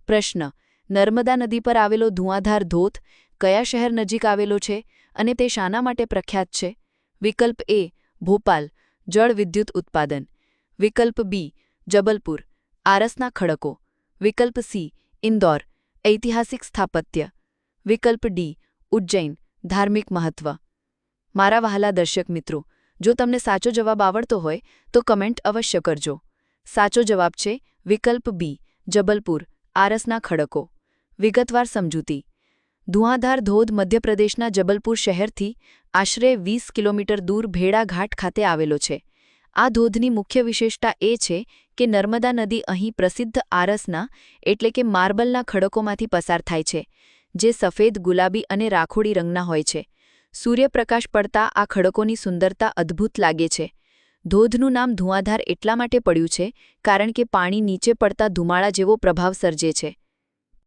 પ્રશ્ન: નર્મદા નદી પર આવેલો ધુઆંધાર ધોધ કયા શહેર નજીક આવેલો છે અને તે શાના માટે પ્રખ્યાત છે? વિકલ્પ એ ભોપાલ, જળ વિદ્યુત ઉત્પાદન. વિકલ્પ બી જબલપુર, આરસના ખડકો. વિકલ્પ સી ઇન્દોર, ઐતિહાસિક સ્થાપત્ય. વિકલ્પ ડી ઉજ્જૈન, ધાર્મિક મહત્વ. મારા વહાલા દર્શક મિત્રો, જો તમને સાચો જવાબ આવડતો હોય તો કમેન્ટ અવશ્ય કરજો. સાચો જવાબ છે વિકલ્પ બી જબલપુર, આરસના ખડકો. વિગતવાર સમજૂતી. ધુઆંધાર ધોધ મધ્યપ્રદેશના જબલપુર શહેરથી આશરે 20 કિલોમીટર દૂર ભેડાઘાટ ખાતે આવેલો છે. આ ધોધની મુખ્ય વિશેષતા એ છે કે નર્મદા નદી અહીં પ્રસિદ્ધ આરસના એટલે કે માર્બલના ખડકોમાંથી પસાર થાય છે, જે સફેદ, ગુલાબી અને રાખોડી રંગના હોય છે. સૂર્યપ્રકાશ પડતા આ ખડકોની સુંદરતા અદ્ભુત લાગે છે. ધોધનું નામ ધુઆંધાર એટલા માટે પડ્યું છે કારણ કે પાણી નીચે પડતા ધુમાડા જેવો પ્રભાવ સર્જે છે.